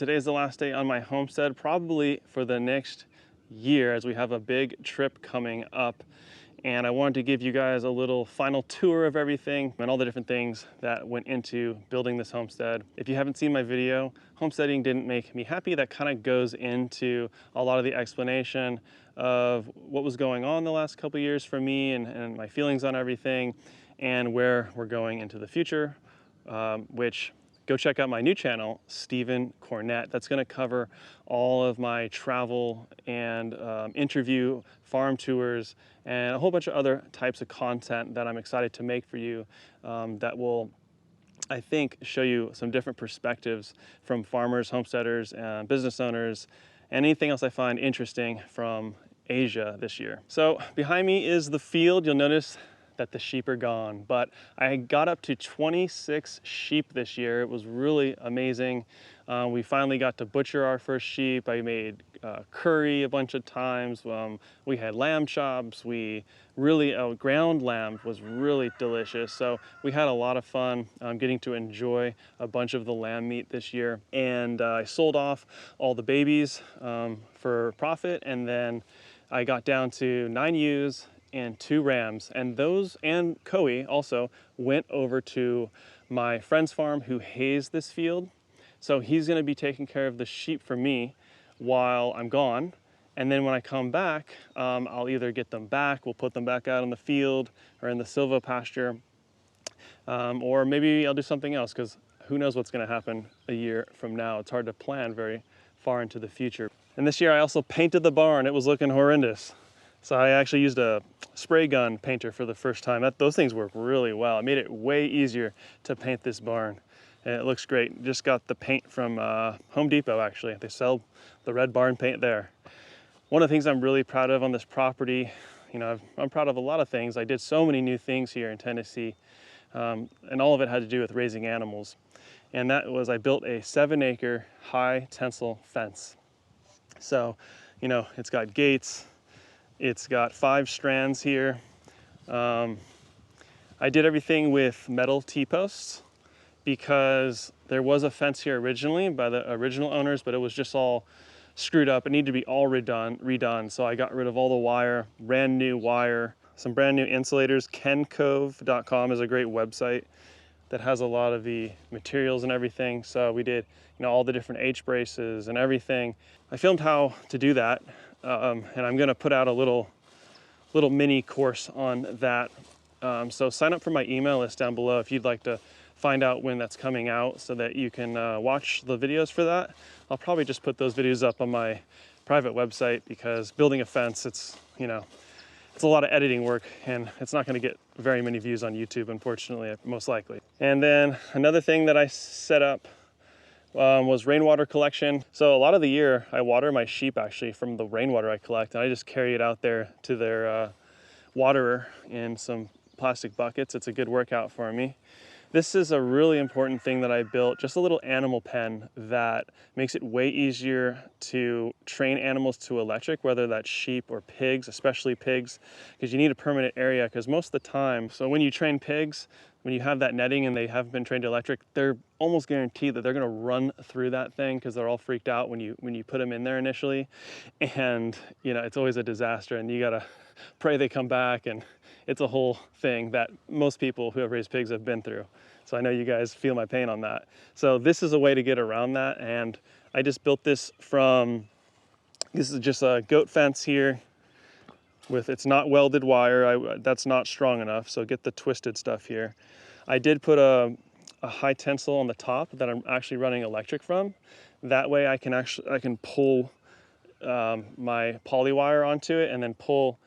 Today is the last day on my homestead, probably for the next year, as we have a big trip coming up. And I wanted to give you guys a little final tour of everything and all the different things that went into building this homestead. If you haven't seen my video, homesteading didn't make me happy, that kind of goes into a lot of the explanation of what was going on the last couple years for me and my feelings on everything and where we're going into the future, which go check out my new channel, Stephen Cornett. That's gonna cover all of my travel and interview, farm tours, and a whole bunch of other types of content that I'm excited to make for you that will, I think, show you some different perspectives from farmers, homesteaders, and business owners, and anything else I find interesting from Asia this year. So behind me is the field. You'll notice that the sheep are gone, but I got up to 26 sheep this year. It was really amazing. We finally got to butcher our first sheep. I made curry a bunch of times. We had lamb chops. We really, ground lamb was really delicious. So we had a lot of fun getting to enjoy a bunch of the lamb meat this year. And I sold off all the babies for profit. And then I got down to 9 ewes and 2 rams, and those and Coe also went over to my friend's farm who hays this field. So he's going to be taking care of the sheep for me while I'm gone, and then when I come back, I'll either get them back, we'll put them back out in the field or in the Silvopasture, or maybe I'll do something else, because who knows what's going to happen a year from now. It's hard to plan very far into the future. And this year I also painted the barn. It was looking horrendous. So I actually used a spray gun painter for the first time. Those things work really well. It made it way easier to paint this barn. And it looks great. Just got the paint from Home Depot, actually. They sell the red barn paint there. One of the things I'm really proud of on this property, I'm proud of a lot of things. I did so many new things here in Tennessee, and all of it had to do with raising animals. And that was, I built a 7-acre high tensile fence. So, it's got gates. It's got 5 strands here. I did everything with metal T-posts because there was a fence here originally by the original owners, but it was just all screwed up. It needed to be all redone. So I got rid of all the wire, brand new wire, some brand new insulators. kencove.com is a great website that has a lot of the materials and everything. So we did, all the different H-braces and everything. I filmed how to do that. And I'm gonna put out a little mini course on that. So sign up for my email list down below if you'd like to find out when that's coming out so that you can watch the videos for that. I'll probably just put those videos up on my private website because building a fence, it's a lot of editing work and it's not gonna get very many views on YouTube, unfortunately, most likely. And then another thing that I set up was rainwater collection. So a lot of the year I water my sheep actually from the rainwater I collect, and I just carry it out there to their waterer in some plastic buckets. It's a good workout for me. This is a really important thing that I built, just a little animal pen that makes it way easier to train animals to electric, whether that's sheep or pigs, especially pigs, because you need a permanent area, because most of the time, so when you train pigs, when you have that netting and they haven't been trained to electric, they're almost guaranteed that they're gonna run through that thing because they're all freaked out when you put them in there initially. And it's always a disaster and you gotta pray they come back, and it's a whole thing that most people who have raised pigs have been through. So I know you guys feel my pain on that. So this is a way to get around that, and I just built this this is just a goat fence here. It's not welded wire, that's not strong enough, so get the twisted stuff here. I did put a high tensile on the top that I'm actually running electric from. That way I can pull my poly wire onto it and then pull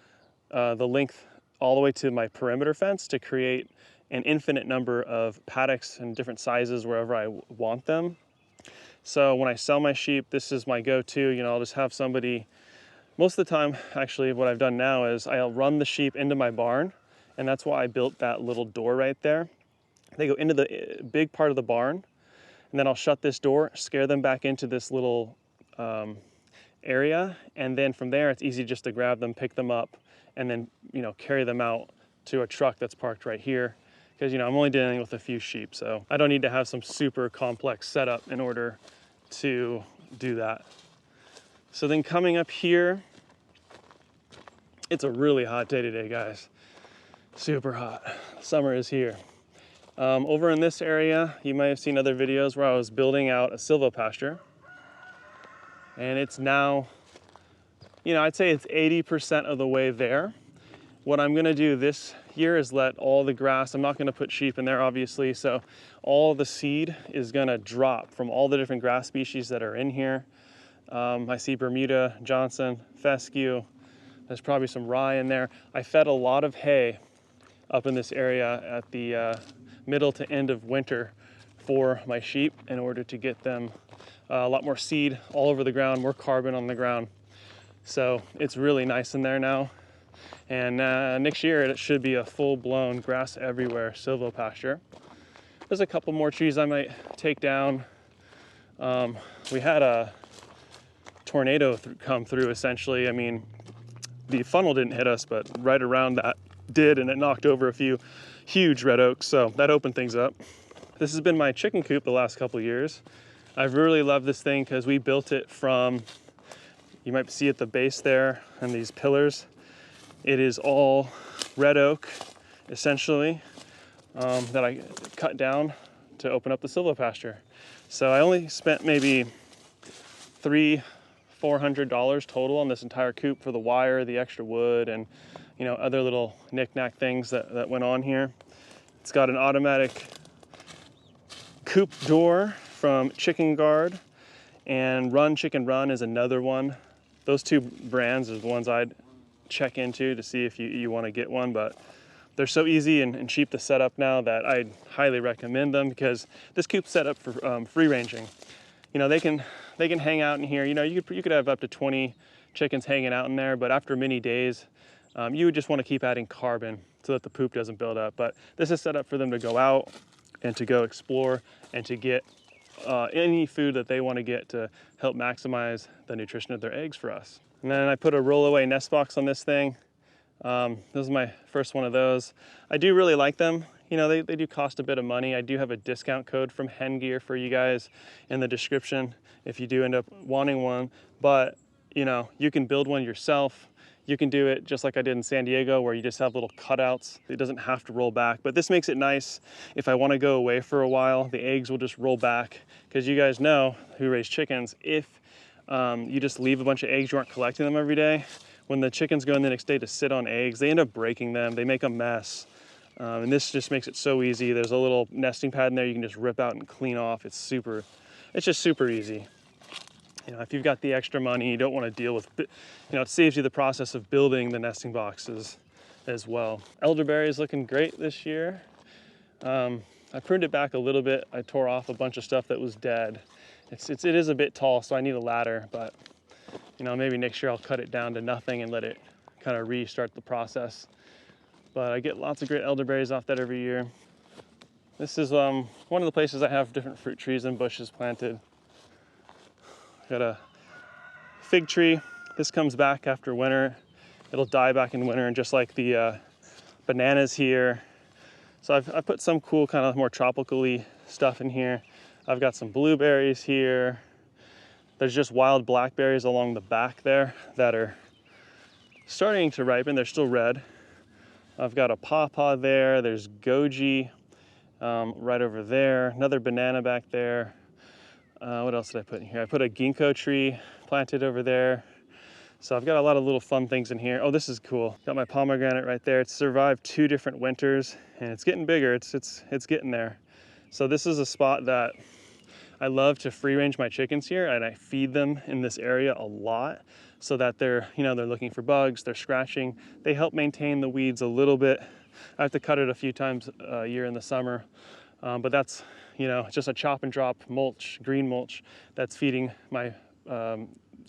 the length all the way to my perimeter fence to create an infinite number of paddocks in different sizes wherever I want them. So when I sell my sheep, this is my go-to. I'll just have somebody. Most of the time, actually, what I've done now is I'll run the sheep into my barn, and that's why I built that little door right there. They go into the big part of the barn, and then I'll shut this door, scare them back into this little area, and then from there, it's easy just to grab them, pick them up, and then carry them out to a truck that's parked right here. Because I'm only dealing with a few sheep, so I don't need to have some super complex setup in order to do that. So then coming up here, it's a really hot day today, guys. Super hot. Summer is here. Over in this area, you might have seen other videos where I was building out a silvopasture. And it's now, I'd say it's 80% of the way there. What I'm gonna do this year is let all the grass, I'm not gonna put sheep in there obviously, so all the seed is gonna drop from all the different grass species that are in here. I see Bermuda, Johnson, fescue, there's probably some rye in there. I fed a lot of hay up in this area at the middle to end of winter for my sheep in order to get them a lot more seed all over the ground, more carbon on the ground. So it's really nice in there now. And next year it should be a full-blown grass everywhere silvopasture. There's a couple more trees I might take down. We had a tornado come through essentially. I mean, the funnel didn't hit us, but right around that did, and it knocked over a few huge red oaks, so that opened things up. This has been my chicken coop the last couple years. I've really loved this thing because we built it from, you might see at the base there and these pillars. It is all red oak, essentially, that I cut down to open up the silvopasture. So I only spent maybe $300–400 total on this entire coop for the wire, the extra wood, and other little knick-knack things that went on here. It's got an automatic coop door from Chicken Guard, and Chicken Run is another one. Those two brands are the ones I'd check into to see if you want to get one, but they're so easy and cheap to set up now that I'd highly recommend them, because this coop's set up for free ranging. They can hang out in here. You could have up to 20 chickens hanging out in there, but after many days, you would just want to keep adding carbon so that the poop doesn't build up. But this is set up for them to go out and to go explore and to get any food that they want to get to help maximize the nutrition of their eggs for us. And then I put a rollaway nest box on this thing. This is my first one of those. I do really like them. They do cost a bit of money. I do have a discount code from Hen Gear for you guys in the description if you do end up wanting one. But you can build one yourself. You can do it just like I did in San Diego, where you just have little cutouts. It doesn't have to roll back, but this makes it nice. If I want to go away for a while, the eggs will just roll back, because you guys know who raise chickens, if you just leave a bunch of eggs, you aren't collecting them every day, when the chickens go in the next day to sit on eggs, they end up breaking them. They make a mess. And this just makes it so easy. There's a little nesting pad in there you can just rip out and clean off. It's just super easy. If you've got the extra money, you don't want to deal with, it saves you the process of building the nesting boxes as well. Elderberry is looking great this year. I pruned it back a little bit. I tore off a bunch of stuff that was dead. It is a bit tall, so I need a ladder, but maybe next year I'll cut it down to nothing and let it kind of restart the process. But I get lots of great elderberries off that every year. This is one of the places I have different fruit trees and bushes planted. Got a fig tree. This comes back after winter. It'll die back in winter, and just like the bananas here. So I've put some cool kind of more tropical-y stuff in here. I've got some blueberries here. There's just wild blackberries along the back there that are starting to ripen. They're still red. I've got a pawpaw there. There's goji right over there. Another banana back there. What else did I put in here? I put a ginkgo tree planted over there. So I've got a lot of little fun things in here. Oh, this is cool. Got my pomegranate right there. It's survived 2 different winters, and it's getting bigger. It's getting there. So this is a spot that I love to free range my chickens here, and I feed them in this area a lot so that they're looking for bugs, they're scratching. They help maintain the weeds a little bit. I have to cut it a few times a year in the summer, but that's just a chop and drop mulch, green mulch, that's feeding my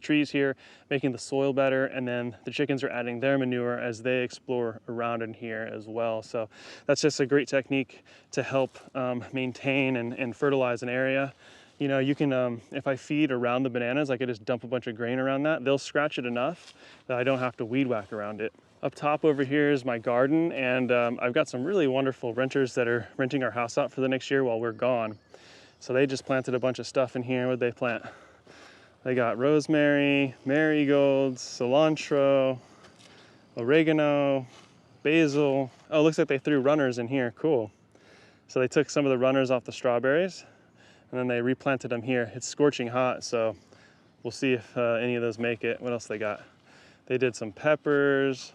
trees here, making the soil better, and then the chickens are adding their manure as they explore around in here as well. So that's just a great technique to help maintain and fertilize an area. You can, if I feed around the bananas, I could just dump a bunch of grain around that. They'll scratch it enough that I don't have to weed whack around it. Up top over here is my garden, and I've got some really wonderful renters that are renting our house out for the next year while we're gone. So they just planted a bunch of stuff in here. What'd they plant? They got rosemary, marigolds, cilantro, oregano, basil. Oh, looks like they threw runners in here. Cool. So they took some of the runners off the strawberries and then they replanted them here. It's scorching hot, so we'll see if any of those make it. What else they got? They did some peppers.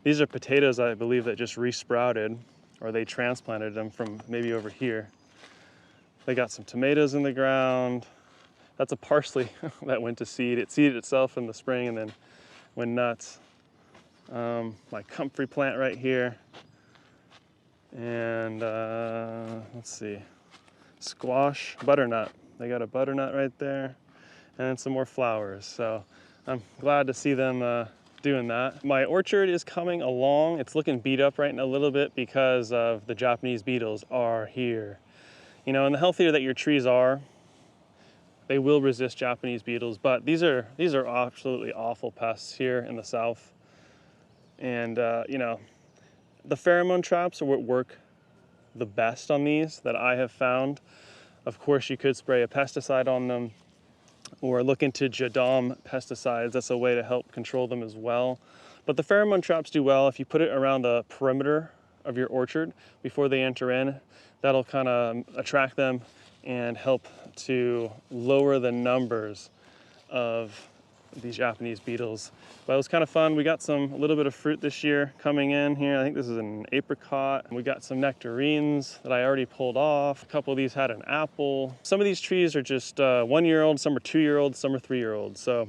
These are potatoes, I believe, that just resprouted, or they transplanted them from maybe over here. They got some tomatoes in the ground. That's a parsley that went to seed. It seeded itself in the spring and then went nuts. My comfrey plant right here. And let's see, squash, butternut. They got a butternut right there and some more flowers. So I'm glad to see them doing that. My orchard is coming along. It's looking beat up right now a little bit because of the Japanese beetles are here. You know, and the healthier that your trees are, they will resist Japanese beetles, but these are absolutely awful pests here in the South. And you know, the pheromone traps are what work the best on these that I have found. Of course, you could spray a pesticide on them or look into Jadam pesticides. That's a way to help control them as well. But the pheromone traps do well if you put it around the perimeter of your orchard before they enter in. That'll kind of attract them and help to lower the numbers of these Japanese beetles. But it was kind of fun. We got a little bit of fruit this year coming in here. I think this is an apricot. We got some nectarines that I already pulled off. A couple of these had an apple. Some of these trees are just 1 year old, some are 2 year olds, some are 3 year olds. So,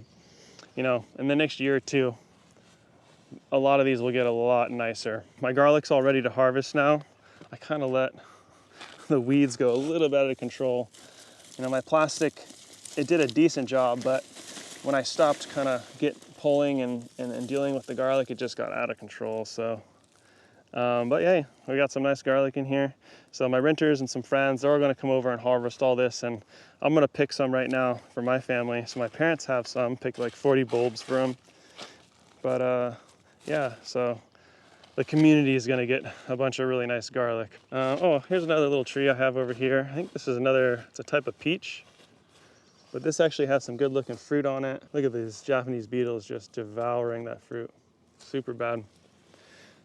you know, in the next year or two, a lot of these will get a lot nicer. My garlic's all ready to harvest now. I kind of let the weeds go a little bit out of control. You know, my plastic, it did a decent job, but when I stopped kind of pulling and dealing with the garlic, it just got out of control. So, but yeah, we got some nice garlic in here. So my renters and some friends, they're all gonna come over and harvest all this, and I'm gonna pick some right now for my family. So my parents have some, picked like 40 bulbs for them. But yeah, so the community is gonna get a bunch of really nice garlic. Oh, here's another little tree I have over here. I think this is it's a type of peach. But this actually has some good looking fruit on it. Look at these Japanese beetles just devouring that fruit. Super bad.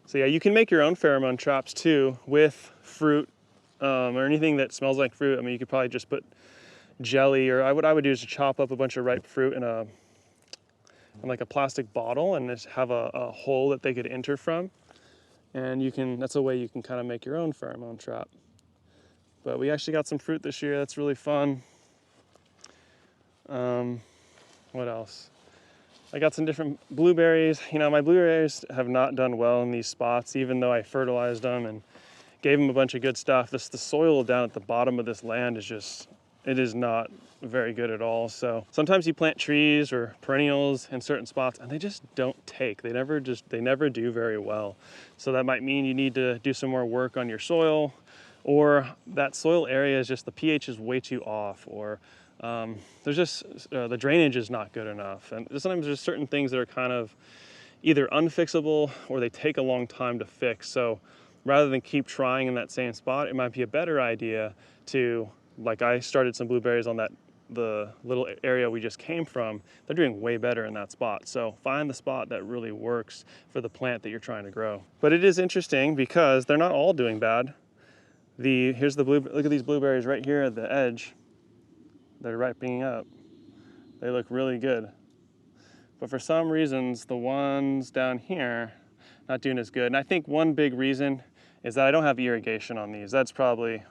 So yeah, you can make your own pheromone traps too with fruit or anything that smells like fruit. I mean, you could probably just put jelly, or what I would do is to chop up a bunch of ripe fruit in like a plastic bottle and just have a hole that they could enter from. And that's a way you can kind of make your own pheromone trap. But we actually got some fruit this year. That's really fun. What else? I got some different blueberries. You know, my blueberries have not done well in these spots, even though I fertilized them and gave them a bunch of good stuff. The soil down at the bottom of this land it is not very good at all. So sometimes you plant trees or perennials in certain spots and they just don't take. They never do very well. So that might mean you need to do some more work on your soil, or that soil area is just, the pH is way too off, or there's just the drainage is not good enough. And sometimes there's certain things that are kind of either unfixable or they take a long time to fix. So rather than keep trying in that same spot, it might be a better idea to, like I started some blueberries on the little area we just came from. They're doing way better in that spot. So find the spot that really works for the plant that you're trying to grow. But it is interesting because they're not all doing bad. Look at these blueberries right here at the edge. They're ripening up. They look really good. But for some reasons, the ones down here, not doing as good. And I think one big reason is that I don't have irrigation on these. That's probably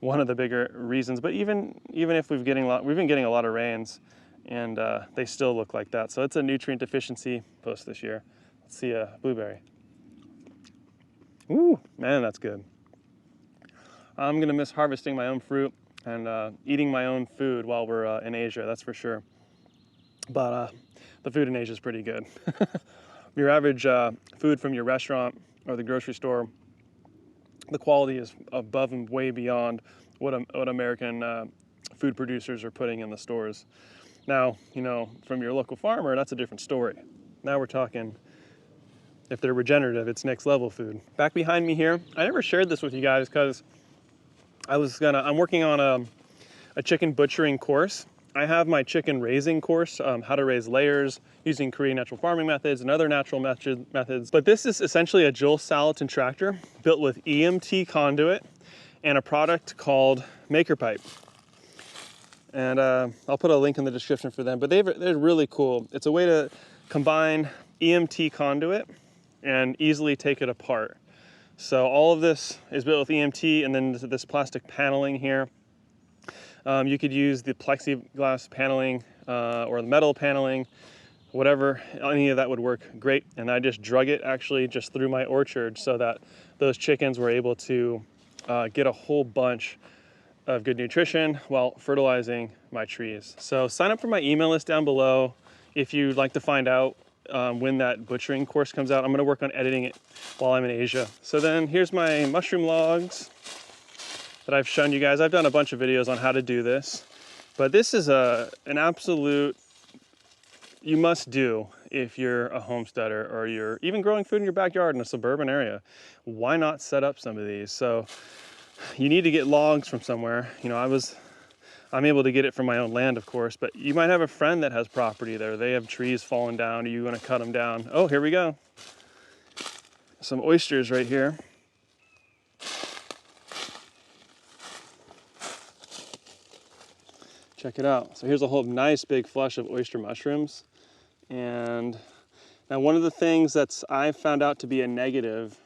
one of the bigger reasons. But even if we've been getting a lot of rains, and they still look like that. So it's a nutrient deficiency post this year. Let's see a blueberry. Ooh, man, that's good. I'm gonna miss harvesting my own fruit and eating my own food while we're in Asia, that's for sure. But the food in Asia is pretty good. Your average food from your restaurant or the grocery store, the quality is above and way beyond what American food producers are putting in the stores. Now, you know, from your local farmer, that's a different story. Now we're talking, if they're regenerative, it's next level food. Back behind me here, I never shared this with you guys because I'm working on a chicken butchering course. I have my chicken raising course, how to raise layers using Korean natural farming methods and other natural methods. But this is essentially a Joel Salatin tractor built with EMT conduit and a product called Maker Pipe. And I'll put a link in the description for them, but they're really cool. It's a way to combine EMT conduit and easily take it apart. So all of this is built with EMT, and then this plastic paneling here. You could use the plexiglass paneling or the metal paneling, whatever, any of that would work great. And I just drug it actually just through my orchard so that those chickens were able to get a whole bunch of good nutrition while fertilizing my trees. So sign up for my email list down below if you'd like to find out when that butchering course comes out. I'm gonna work on editing it while I'm in Asia. So then here's my mushroom logs that I've shown you guys. I've done a bunch of videos on how to do this, but this is an absolute you must do if you're a homesteader or you're even growing food in your backyard in a suburban area. Why not set up some of these? So you need to get logs from somewhere. You know, I'm able to get it from my own land, of course, but you might have a friend that has property there. They have trees falling down. Are you gonna cut them down? Oh, here we go. Some oysters right here. Check it out. So here's a whole nice big flush of oyster mushrooms. And now one of the things I've found out to be a negative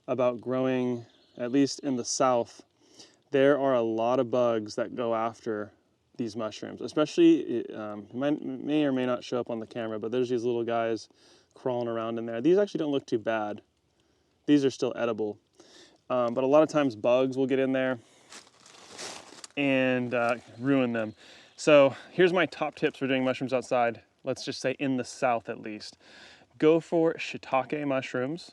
about growing, at least in the South, there are a lot of bugs that go after these mushrooms, especially, may or may not show up on the camera, but there's these little guys crawling around in there. These actually don't look too bad. These are still edible. But a lot of times bugs will get in there and ruin them. So here's my top tips for doing mushrooms outside. Let's just say in the South at least. Go for shiitake mushrooms,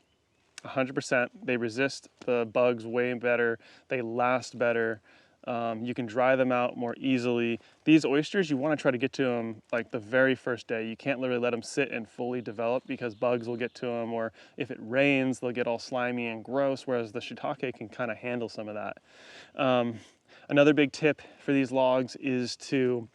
100%. They resist the bugs way better. They last better. You can dry them out more easily. These oysters, you want to try to get to them like the very first day. You can't literally let them sit and fully develop because bugs will get to them, or if it rains, they'll get all slimy and gross, whereas the shiitake can kind of handle some of that. Another big tip for these logs is to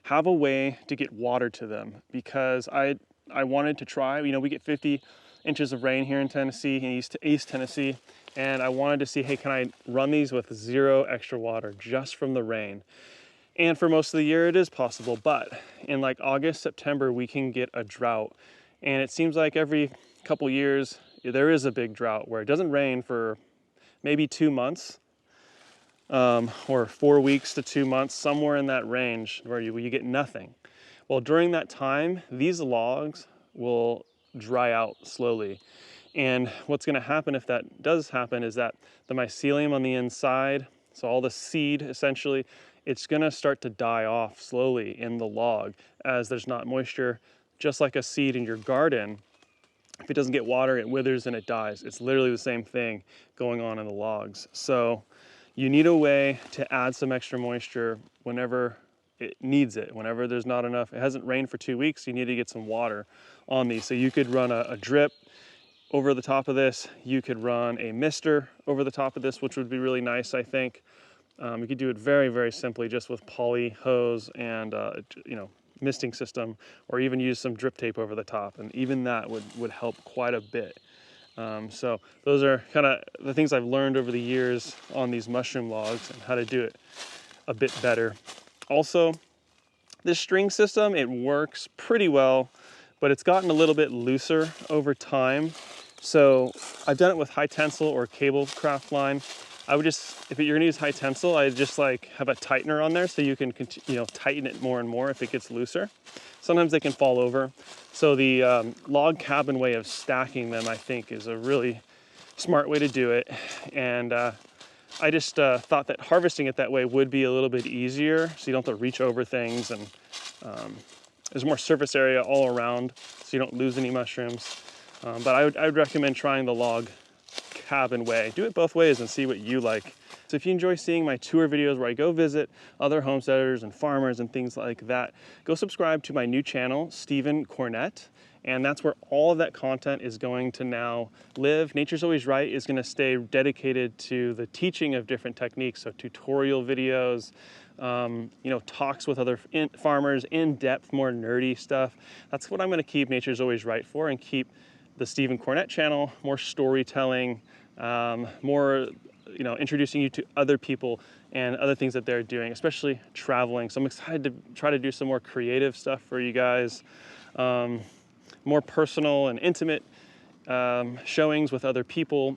have a way to get water to them, because I wanted to try, you know, we get 50 inches of rain here in Tennessee, in East Tennessee, and I wanted to see, hey, can I run these with 0 extra water just from the rain? And for most of the year it is possible, but in like August, September, we can get a drought. And it seems like every couple years there is a big drought where it doesn't rain for maybe 2 months, or 4 weeks to 2 months, somewhere in that range where you get nothing. Well, during that time, these logs will dry out slowly. And what's gonna happen if that does happen is that the mycelium on the inside, so all the seed essentially, it's gonna start to die off slowly in the log as there's not moisture. Just like a seed in your garden, if it doesn't get water, it withers and it dies. It's literally the same thing going on in the logs. So you need a way to add some extra moisture whenever it needs it, whenever there's not enough. It hasn't rained for 2 weeks, you need to get some water on these. So you could run a drip over the top of this. You could run a mister over the top of this, which would be really nice, I think. You could do it very, very simply just with poly hose and misting system, or even use some drip tape over the top, and even that would help quite a bit. So those are kind of the things I've learned over the years on these mushroom logs and how to do it a bit better. Also, this string system, it works pretty well, but it's gotten a little bit looser over time. So I've done it with high tensile or cable craft line. I would just, if you're gonna use high tensile, I just like have a tightener on there so you can tighten it more and more if it gets looser. Sometimes they can fall over. So the log cabin way of stacking them, I think, is a really smart way to do it. And I just thought that harvesting it that way would be a little bit easier, so you don't have to reach over things, and there's more surface area all around, so you don't lose any mushrooms. But I would recommend trying the log cabin way. Do it both ways and see what you like So if you enjoy seeing my tour videos where I go visit other homesteaders and farmers and things like that, go subscribe to my new channel, Stephen Cornett. And that's where all of that content is going to now live. Nature's Always Right is going to stay dedicated to the teaching of different techniques, so tutorial videos, you know, talks with other farmers, in-depth, more nerdy stuff. That's what I'm going to keep Nature's Always Right for, and keep the Stephen Cornett channel more storytelling, more, you know, introducing you to other people and other things that they're doing, especially traveling. So I'm excited to try to do some more creative stuff for you guys. More personal and intimate showings with other people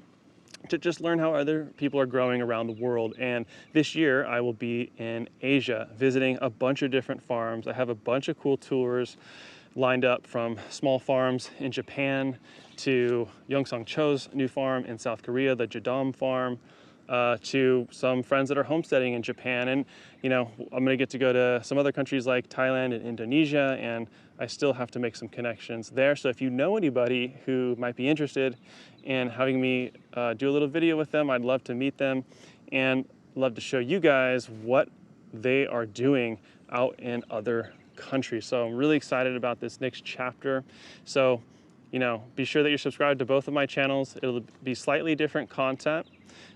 to just learn how other people are growing around the world. And this year I will be in Asia visiting a bunch of different farms. I have a bunch of cool tours lined up, from small farms in Japan to Yongsang Cho's new farm in South Korea, the Jadam farm, to some friends that are homesteading in Japan. And, you know, I'm gonna get to go to some other countries like Thailand and Indonesia, and I still have to make some connections there. So if you know anybody who might be interested in having me do a little video with them, I'd love to meet them and love to show you guys what they are doing out in other countries. So I'm really excited about this next chapter. So, you know, be sure that you're subscribed to both of my channels. It'll be slightly different content.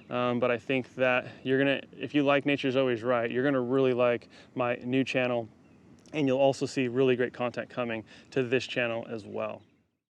But I think that you're gonna, if you like Nature's Always Right, you're gonna really like my new channel, and you'll also see really great content coming to this channel as well.